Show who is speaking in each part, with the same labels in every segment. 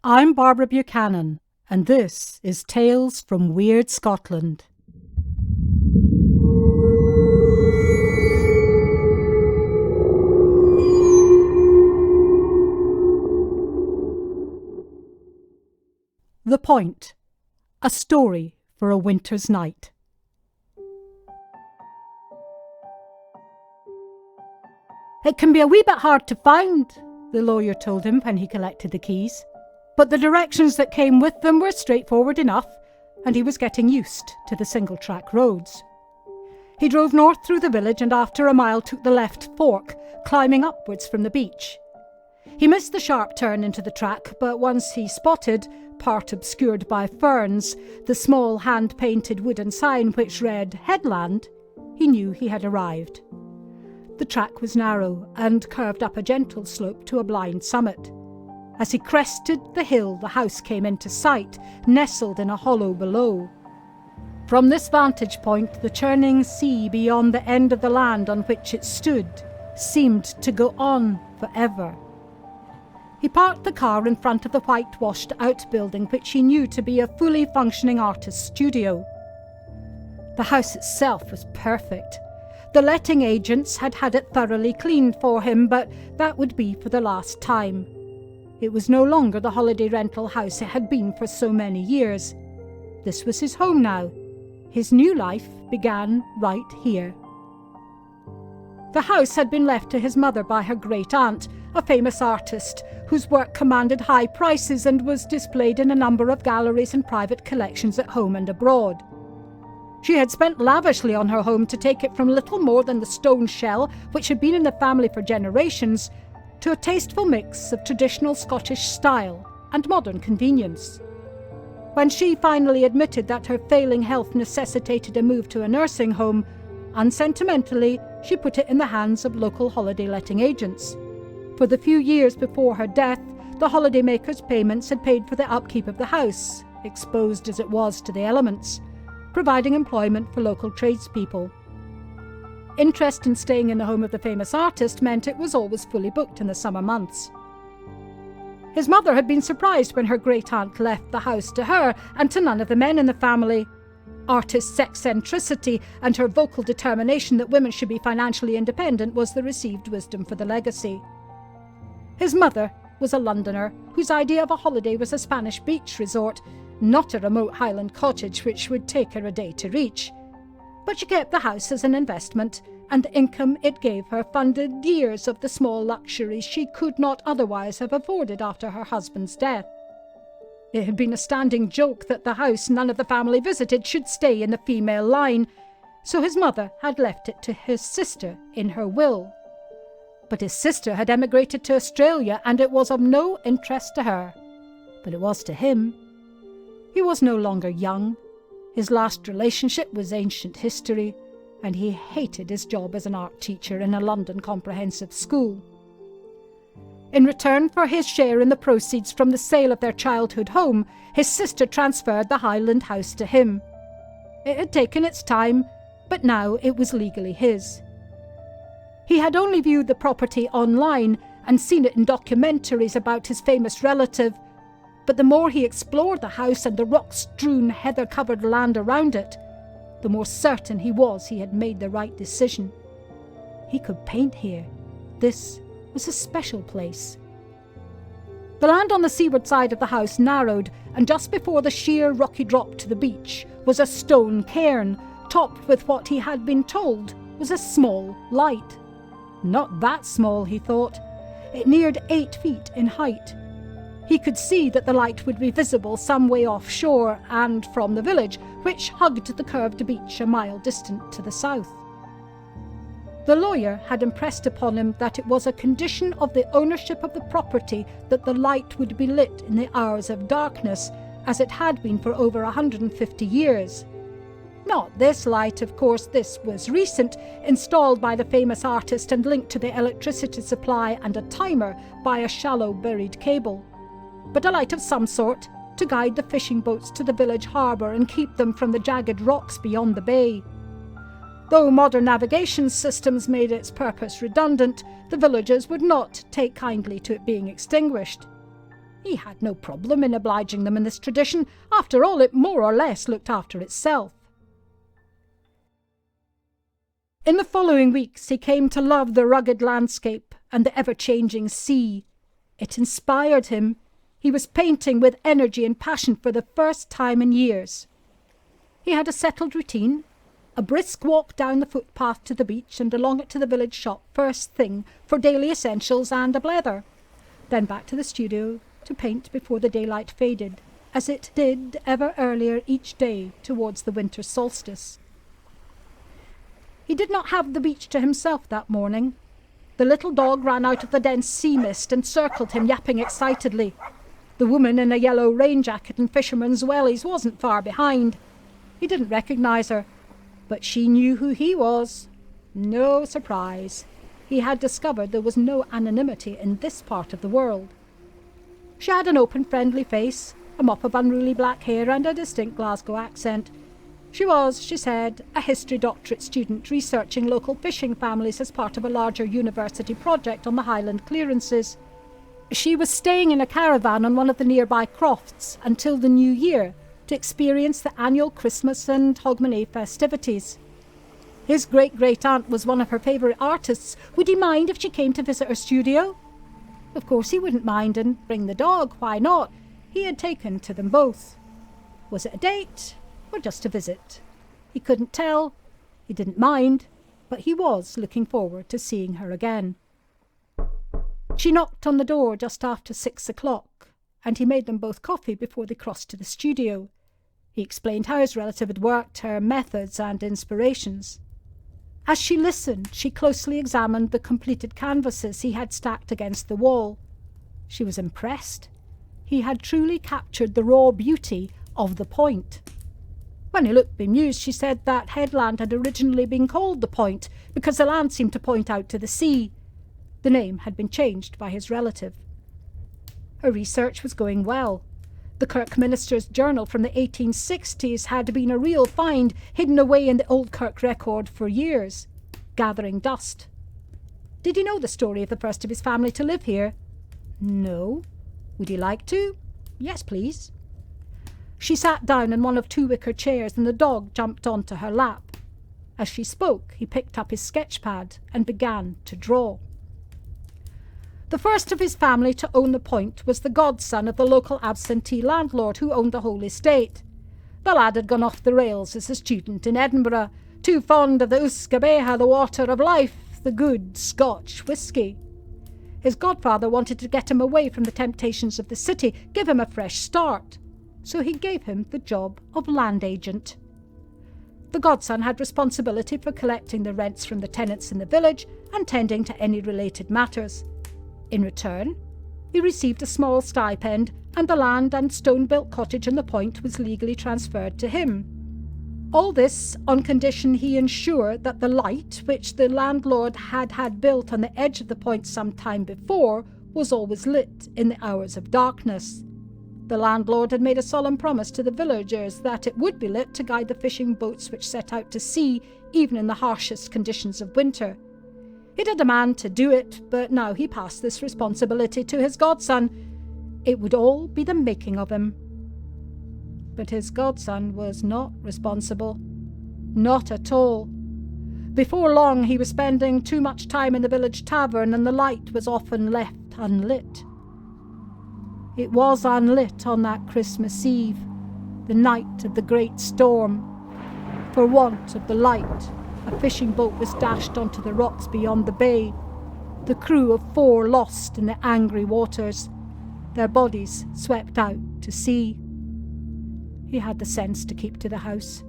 Speaker 1: I'm Barbara Buchanan, and this is Tales from Wyrd, Scotland. The Point, a story for a winter's night. It can be a wee bit hard to find, the lawyer told him when he collected the keys. But the directions that came with them were straightforward enough, and he was getting used to the single-track roads. He drove north through the village and after a mile took the left fork, climbing upwards from the beach. He missed the sharp turn into the track, but once he spotted, part obscured by ferns, the small hand-painted wooden sign which read Headland, he knew he had arrived. The track was narrow and curved up a gentle slope to a blind summit. As he crested the hill, the house came into sight, nestled in a hollow below. From this vantage point, the churning sea beyond the end of the land on which it stood seemed to go on forever. He parked the car in front of the whitewashed outbuilding, which he knew to be a fully functioning artist's studio. The house itself was perfect. The letting agents had had it thoroughly cleaned for him, but that would be for the last time. It was no longer the holiday rental house it had been for so many years. This was his home now. His new life began right here. The house had been left to his mother by her great-aunt, a famous artist, whose work commanded high prices and was displayed in a number of galleries and private collections at home and abroad. She had spent lavishly on her home to take it from little more than the stone shell, which had been in the family for generations, to a tasteful mix of traditional Scottish style and modern convenience. When she finally admitted that her failing health necessitated a move to a nursing home, unsentimentally, she put it in the hands of local holiday letting agents. For the few years before her death, the holidaymakers' payments had paid for the upkeep of the house, exposed as it was to the elements, providing employment for local tradespeople. Interest in staying in the home of the famous artist meant it was always fully booked in the summer months. His mother had been surprised when her great-aunt left the house to her and to none of the men in the family. Artist's eccentricity and her vocal determination that women should be financially independent was the received wisdom for the legacy. His mother was a Londoner whose idea of a holiday was a Spanish beach resort, not a remote Highland cottage which would take her a day to reach. But she kept the house as an investment, and the income it gave her funded years of the small luxuries she could not otherwise have afforded after her husband's death. It had been a standing joke that the house none of the family visited should stay in the female line, so his mother had left it to his sister in her will. But his sister had emigrated to Australia, and it was of no interest to her. But it was to him. He was no longer young. His last relationship was ancient history, and he hated his job as an art teacher in a London comprehensive school. In return for his share in the proceeds from the sale of their childhood home, his sister transferred the Highland house to him. It had taken its time, but now it was legally his. He had only viewed the property online and seen it in documentaries about his famous relative, but the more he explored the house and the rock-strewn, heather-covered land around it, the more certain he was he had made the right decision. He could paint here. This was a special place. The land on the seaward side of the house narrowed, and just before the sheer rocky drop to the beach was a stone cairn, topped with what he had been told was a small light. Not that small, he thought. It neared 8 feet in height. He could see that the light would be visible some way offshore and from the village, which hugged the curved beach a mile distant to the south. The lawyer had impressed upon him that it was a condition of the ownership of the property that the light would be lit in the hours of darkness, as it had been for over 150 years. Not this light, of course, this was recent, installed by the famous artist and linked to the electricity supply and a timer by a shallow buried cable. But a light of some sort, to guide the fishing boats to the village harbour and keep them from the jagged rocks beyond the bay. Though modern navigation systems made its purpose redundant, the villagers would not take kindly to it being extinguished. He had no problem in obliging them in this tradition. After all, it more or less looked after itself. In the following weeks he came to love the rugged landscape and the ever-changing sea. It inspired him. He was painting with energy and passion for the first time in years. He had a settled routine, a brisk walk down the footpath to the beach and along it to the village shop first thing for daily essentials and a blether. Then back to the studio to paint before the daylight faded, as it did ever earlier each day towards the winter solstice. He did not have the beach to himself that morning. The little dog ran out of the dense sea mist and circled him, yapping excitedly. The woman in a yellow rain jacket and fisherman's wellies wasn't far behind. He didn't recognise her, but she knew who he was. No surprise. He had discovered there was no anonymity in this part of the world. She had an open, friendly face, a mop of unruly black hair and a distinct Glasgow accent. She was, she said, a history doctorate student researching local fishing families as part of a larger university project on the Highland clearances. She was staying in a caravan on one of the nearby crofts until the new year to experience the annual Christmas and Hogmanay festivities. His great-great-aunt was one of her favourite artists. Would he mind if she came to visit her studio? Of course he wouldn't mind, and bring the dog, why not? He had taken to them both. Was it a date or just a visit? He couldn't tell. He didn't mind, but he was looking forward to seeing her again. She knocked on the door just after 6 o'clock, and he made them both coffee before they crossed to the studio. He explained how his relative had worked, her methods and inspirations. As she listened, she closely examined the completed canvases he had stacked against the wall. She was impressed. He had truly captured the raw beauty of the Point. When he looked bemused, she said that headland had originally been called the Point because the land seemed to point out to the sea. The name had been changed by his relative. Her research was going well. The Kirk Minister's Journal from the 1860s had been a real find, hidden away in the old Kirk record for years, gathering dust. Did he know the story of the first of his family to live here? No. Would he like to? Yes, please. She sat down in one of 2 wicker chairs and the dog jumped onto her lap. As she spoke, he picked up his sketch pad and began to draw. The first of his family to own the Point was the godson of the local absentee landlord who owned the whole estate. The lad had gone off the rails as a student in Edinburgh, too fond of the Uskabeha, the water of life, the good Scotch whisky. His godfather wanted to get him away from the temptations of the city, give him a fresh start, so he gave him the job of land agent. The godson had responsibility for collecting the rents from the tenants in the village and tending to any related matters. In return, he received a small stipend, and the land and stone-built cottage in the Point was legally transferred to him. All this on condition he ensured that the light, which the landlord had built on the edge of the Point some time before, was always lit in the hours of darkness. The landlord had made a solemn promise to the villagers that it would be lit to guide the fishing boats which set out to sea, even in the harshest conditions of winter. He'd a demand to do it, but now he passed this responsibility to his godson. It would all be the making of him. But his godson was not responsible. Not at all. Before long he was spending too much time in the village tavern, and the light was often left unlit. It was unlit on that Christmas Eve, the night of the great storm. For want of the light, a fishing boat was dashed onto the rocks beyond the bay, the crew of 4 lost in the angry waters, their bodies swept out to sea. He had the sense to keep to the house.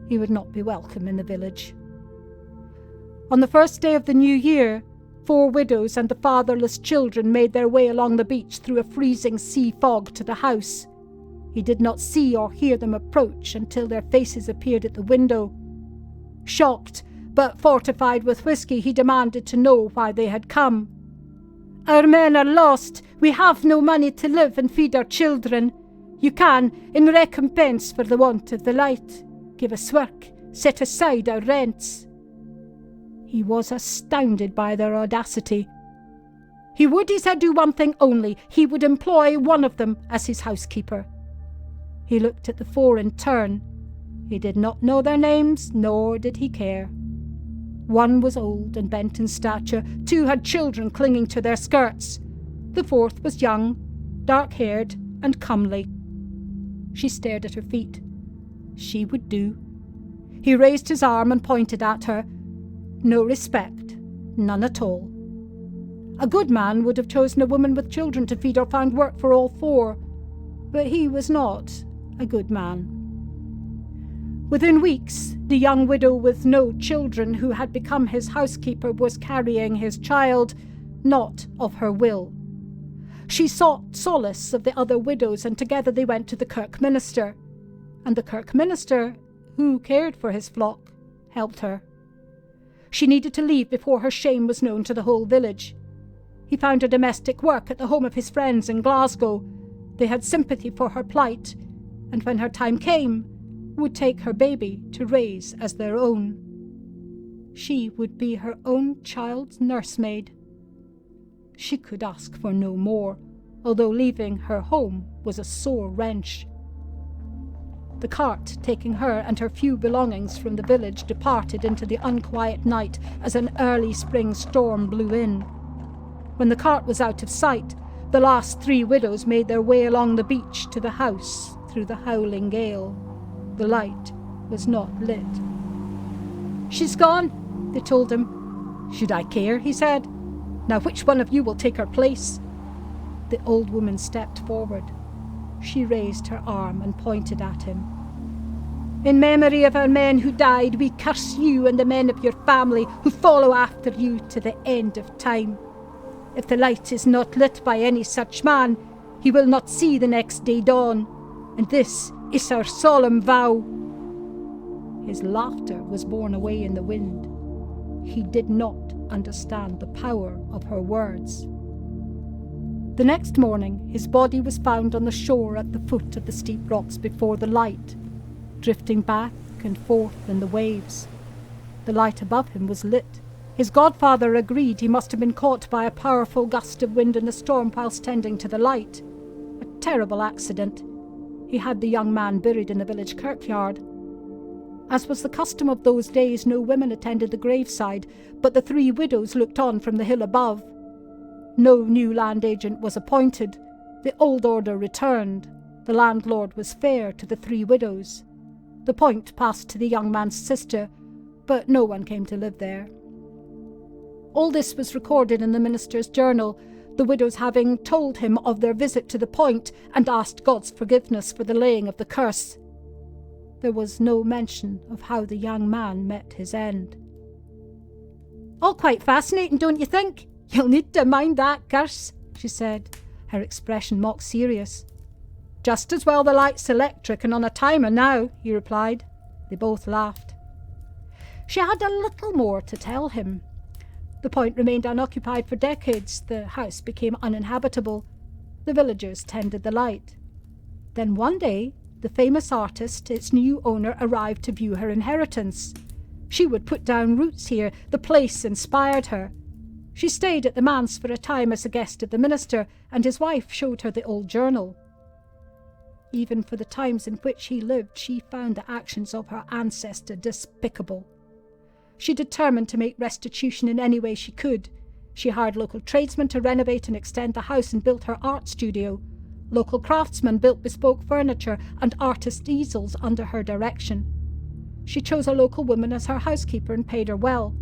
Speaker 1: He would not be welcome in the village. On the first day of the new year, 4 widows and the fatherless children made their way along the beach through a freezing sea fog to the house. He did not see or hear them approach until their faces appeared at the window. Shocked, but fortified with whisky, he demanded to know why they had come. "Our men are lost. We have no money to live and feed our children. You can, in recompense for the want of the light, give us work, set aside our rents." He was astounded by their audacity. He would, he said, do one thing only. He would employ one of them as his housekeeper. He looked at the 4 in turn. He did not know their names, nor did he care. 1 was old and bent in stature. 2 had children clinging to their skirts. The 4th was young, dark-haired and comely. She stared at her feet. She would do. He raised his arm and pointed at her. No respect, none at all. A good man would have chosen a woman with children to feed or found work for all 4, but he was not a good man. Within weeks, the young widow with no children who had become his housekeeper was carrying his child, not of her will. She sought solace of the other widows, and together they went to the kirk minister. And the kirk minister, who cared for his flock, helped her. She needed to leave before her shame was known to the whole village. He found her domestic work at the home of his friends in Glasgow. They had sympathy for her plight, and when her time came, would take her baby to raise as their own. She would be her own child's nursemaid. She could ask for no more, although leaving her home was a sore wrench. The cart taking her and her few belongings from the village departed into the unquiet night as an early spring storm blew in. When the cart was out of sight, the last 3 widows made their way along the beach to the house through the howling gale. The light was not lit. "She's gone," they told him. "Should I care?" he said. "Now which one of you will take her place?" The old woman stepped forward. She raised her arm and pointed at him. "In memory of our men who died, we curse you and the men of your family who follow after you to the end of time. If the light is not lit by any such man, he will not see the next day dawn, and this is our solemn vow." His laughter was borne away in the wind. He did not understand the power of her words. The next morning, his body was found on the shore at the foot of the steep rocks before the light, drifting back and forth in the waves. The light above him was lit. His godfather agreed he must have been caught by a powerful gust of wind in the storm whilst tending to the light. A terrible accident. He had the young man buried in the village kirkyard. As was the custom of those days, no women attended the graveside, but the 3 widows looked on from the hill above. No new land agent was appointed. The old order returned. The landlord was fair to the 3 widows. The point passed to the young man's sister, but no one came to live there. All this was recorded in the minister's journal, the widows having told him of their visit to the point and asked God's forgiveness for the laying of the curse. There was no mention of how the young man met his end. "All quite fascinating, don't you think? You'll need to mind that curse," she said, her expression mock serious. "Just as well the light's electric and on a timer now," he replied. They both laughed. She had a little more to tell him. The point remained unoccupied for decades. The house became uninhabitable. The villagers tended the light. Then one day, the famous artist, its new owner, arrived to view her inheritance. She would put down roots here. The place inspired her. She stayed at the manse for a time as a guest of the minister, and his wife showed her the old journal. Even for the times in which he lived, she found the actions of her ancestor despicable. She determined to make restitution in any way she could. She hired local tradesmen to renovate and extend the house and built her art studio. Local craftsmen built bespoke furniture and artist easels under her direction. She chose a local woman as her housekeeper and paid her well.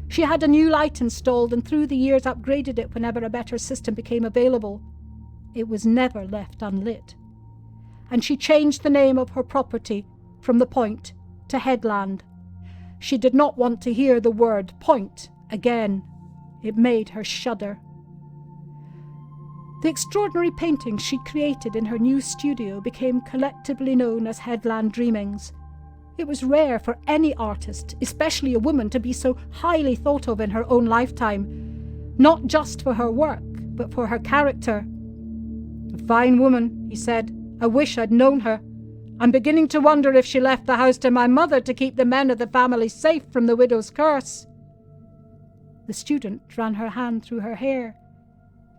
Speaker 1: She had a new light installed and through the years upgraded it whenever a better system became available. It was never left unlit. And she changed the name of her property from the Point to Headland. She did not want to hear the word point again. It made her shudder. The extraordinary paintings she created in her new studio became collectively known as Headland Dreamings. It was rare for any artist, especially a woman, to be so highly thought of in her own lifetime, not just for her work, but for her character. "A fine woman," he said. "I wish I'd known her. I'm beginning to wonder if she left the house to my mother to keep the men of the family safe from the widow's curse." The student ran her hand through her hair.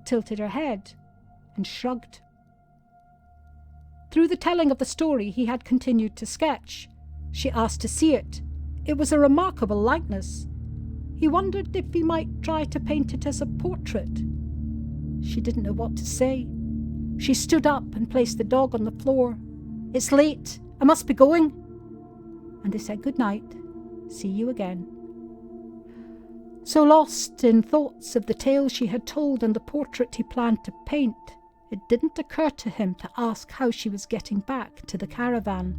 Speaker 1: tilted her head and shrugged. Through the telling of the story, he had continued to sketch. She asked to see it. It was a remarkable likeness. He wondered if he might try to paint it as a portrait. She didn't know what to say. She stood up and placed the dog on the floor. "It's late. I must be going." And they said good night. See you again. So lost in thoughts of the tale she had told and the portrait he planned to paint, it didn't occur to him to ask how she was getting back to the caravan.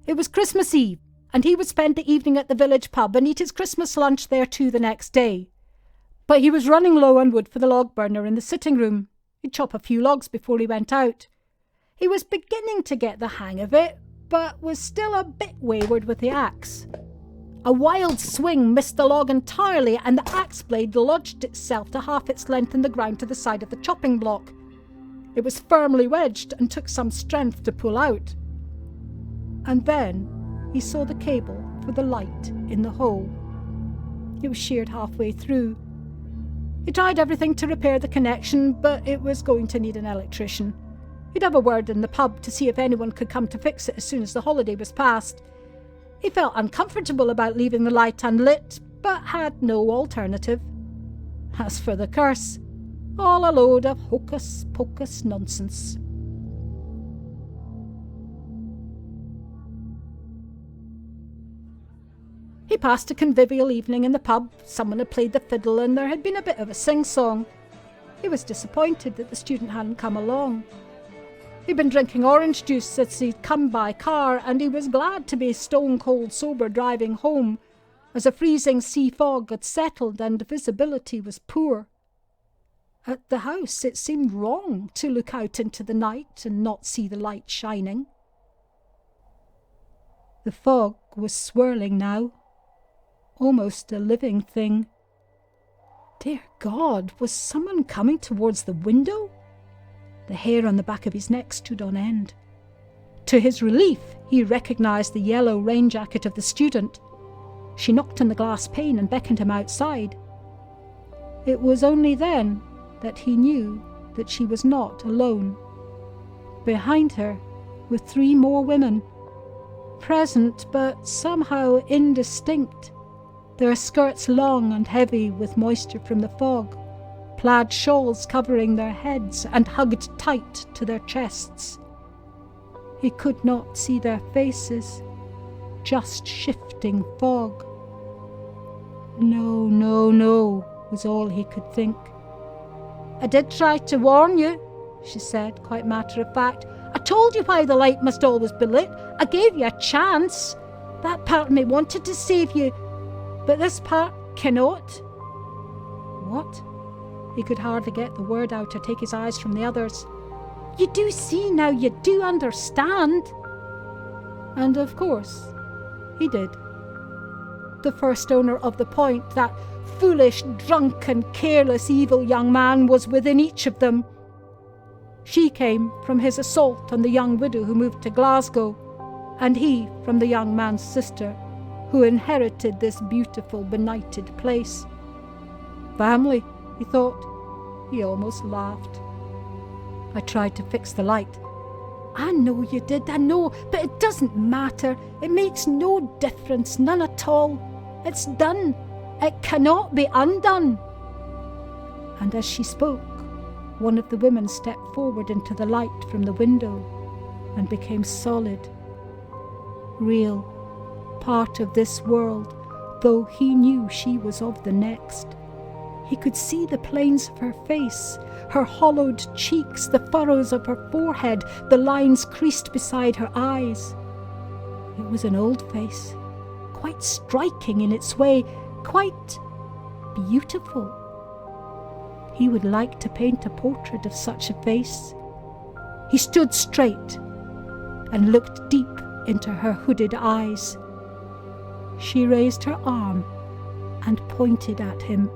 Speaker 1: It was Christmas Eve, and he would spend the evening at the village pub and eat his Christmas lunch there too the next day. But he was running low on wood for the log burner in the sitting room. He'd chop a few logs before he went out. He was beginning to get the hang of it, but was still a bit wayward with the axe. A wild swing missed the log entirely, and the axe blade lodged itself to half its length in the ground to the side of the chopping block. It was firmly wedged and took some strength to pull out. And then he saw the cable for the light in the hole. It was sheared halfway through. He tried everything to repair the connection, but it was going to need an electrician. He'd have a word in the pub to see if anyone could come to fix it as soon as the holiday was past. He felt uncomfortable about leaving the light unlit, but had no alternative. As for the curse, all a load of hocus-pocus nonsense. He passed a convivial evening in the pub. Someone had played the fiddle and there had been a bit of a sing-song. He was disappointed that the student hadn't come along. He'd been drinking orange juice since he'd come by car, and he was glad to be stone-cold sober driving home, as a freezing sea fog had settled and visibility was poor. At the house it seemed wrong to look out into the night and not see the light shining. The fog was swirling now, almost a living thing. Dear God, was someone coming towards the window? The hair on the back of his neck stood on end. To his relief, he recognised the yellow rain jacket of the student. She knocked on the glass pane and beckoned him outside. It was only then that he knew that she was not alone. Behind her were 3 more women, present but somehow indistinct, their skirts long and heavy with moisture from the fog, plaid shawls covering their heads and hugged tight to their chests. He could not see their faces, just shifting fog. No, no, no, was all he could think. "I did try to warn you," she said, quite matter-of-fact. "I told you why the light must always be lit. I gave you a chance. That part of me wanted to save you, but this part cannot." What? He could hardly get the word out or take his eyes from the others. "You do see now, you do understand." And of course, he did. The first owner of the point, that foolish, drunk and careless evil young man, was within each of them. She came from his assault on the young widow who moved to Glasgow, and he from the young man's sister, who inherited this beautiful, benighted place. Family, he thought. He almost laughed. "I tried to fix the light." "I know you did, I know, but it doesn't matter. It makes no difference, none at all. It's done. It cannot be undone." And as she spoke, one of the women stepped forward into the light from the window and became solid, real, part of this world, though he knew she was of the next. He could see the planes of her face, her hollowed cheeks, the furrows of her forehead, the lines creased beside her eyes. It was an old face, quite striking in its way, quite beautiful. He would like to paint a portrait of such a face. He stood straight and looked deep into her hooded eyes. She raised her arm and pointed at him.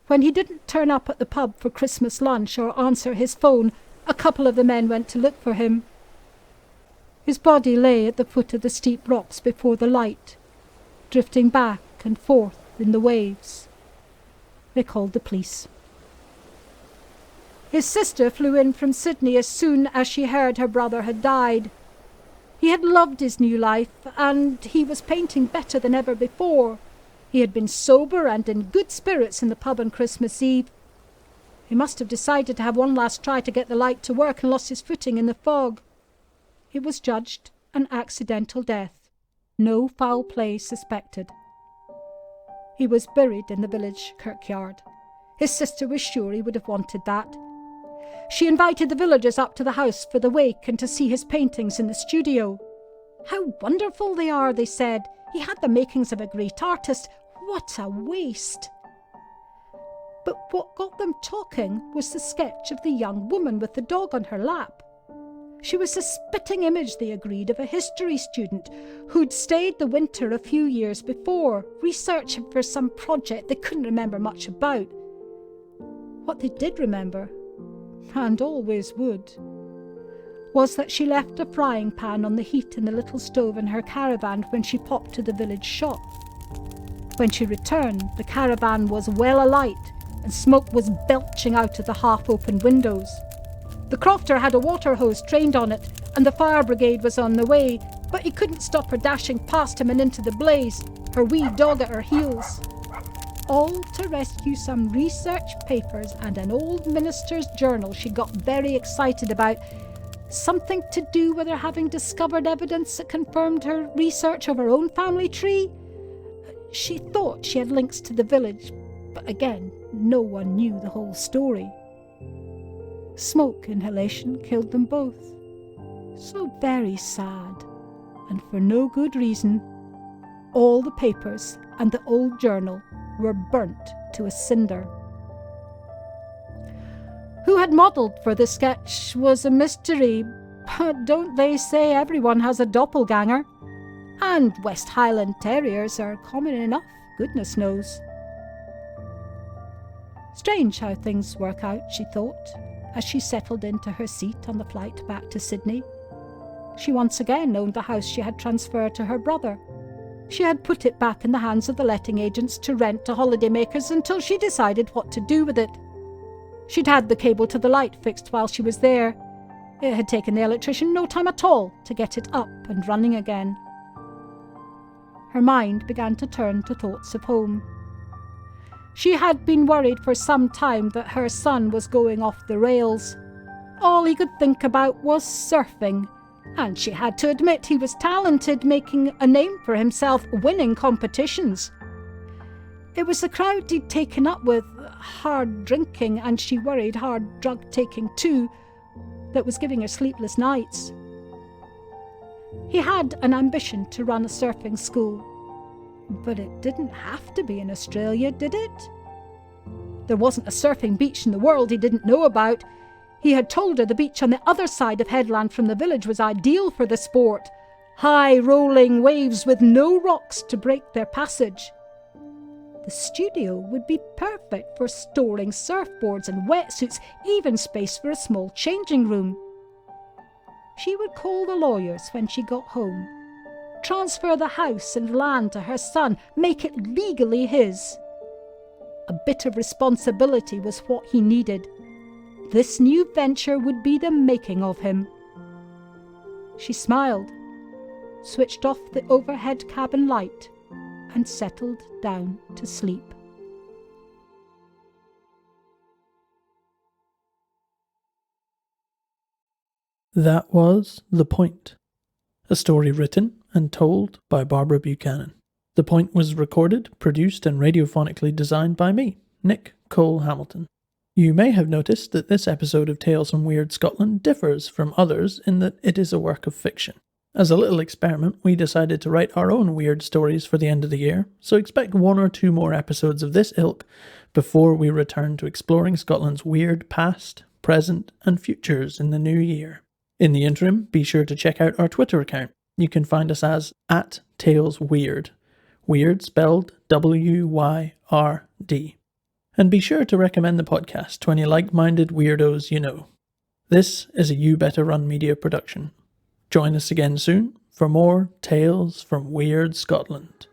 Speaker 1: When he didn't turn up at the pub for Christmas lunch or answer his phone, A couple of the men went to look for him. His body lay at the foot of the steep rocks before the light, drifting back and forth in the waves. They called the police. His sister flew in from Sydney as soon as she heard her brother had died. He had loved his new life, and he was painting better than ever before. He had been sober and in good spirits in the pub on Christmas Eve. He must have decided to have one last try to get the light to work and lost his footing in the fog. It was judged an accidental death. No foul play suspected. He was buried in the village kirkyard. His sister was sure he would have wanted that. She invited the villagers up to the house for the wake and to see his paintings in the studio. "How wonderful they are," they said. "He had the makings of a great artist. What a waste!" But what got them talking was the sketch of the young woman with the dog on her lap. She was a spitting image, they agreed, of a history student who'd stayed the winter a few years before, researching for some project they couldn't remember much about. What they did remember, and always would, was that she left a frying pan on the heat in the little stove in her caravan when she popped to the village shop. When she returned, the caravan was well alight and smoke was belching out of the half-opened windows. The crofter had a water hose trained on it, and the fire brigade was on the way, but he couldn't stop her dashing past him and into the blaze, her wee dog at her heels. All to rescue some research papers and an old minister's journal she got very excited about, something to do with her having discovered evidence that confirmed her research of her own family tree. She thought she had links to the village, but again, no one knew the whole story. Smoke inhalation killed them both. So very sad, and for no good reason. All the papers and the old journal were burnt to a cinder. Who had modelled for the sketch was a mystery, but don't they say everyone has a doppelganger? And West Highland Terriers are common enough, goodness knows. Strange how things work out, she thought, as she settled into her seat on the flight back to Sydney. She once again owned the house she had transferred to her brother. She had put it back in the hands of the letting agents to rent to holidaymakers until she decided what to do with it. She'd had the cable to the light fixed while she was there. It had taken the electrician no time at all to get it up and running again. Her mind began to turn to thoughts of home. She had been worried for some time that her son was going off the rails. All he could think about was surfing, and she had to admit he was talented, making a name for himself, winning competitions. It was the crowd he'd taken up with, hard drinking, and she worried hard drug taking too, that was giving her sleepless nights. He had an ambition to run a surfing school, but it didn't have to be in Australia, did it? There wasn't a surfing beach in the world he didn't know about. He had told her the beach on the other side of headland from the village was ideal for the sport. High rolling waves with no rocks to break their passage. The studio would be perfect for storing surfboards and wetsuits, even space for a small changing room. She would call the lawyers when she got home, transfer the house and land to her son, make it legally his. A bit of responsibility was what he needed. This new venture would be the making of him. She smiled, switched off the overhead cabin light, and settled down to sleep.
Speaker 2: That was The Point, a story written and told by Barbara Buchanan. The Point was recorded, produced and radiophonically designed by me, Nick Cole Hamilton. You may have noticed that this episode of Tales from Wyrd Scotland differs from others in that it is a work of fiction. As a little experiment, we decided to write our own weird stories for the end of the year, so expect 1 or 2 more episodes of this ilk before we return to exploring Scotland's weird past, present and futures in the new year. In the interim, be sure to check out our Twitter account. You can find us as @TalesWyrd. Weird spelled WYRD. And be sure to recommend the podcast to any like-minded weirdos you know. This is a You Better Run Media production. Join us again soon for more tales from Wyrd, Scotland.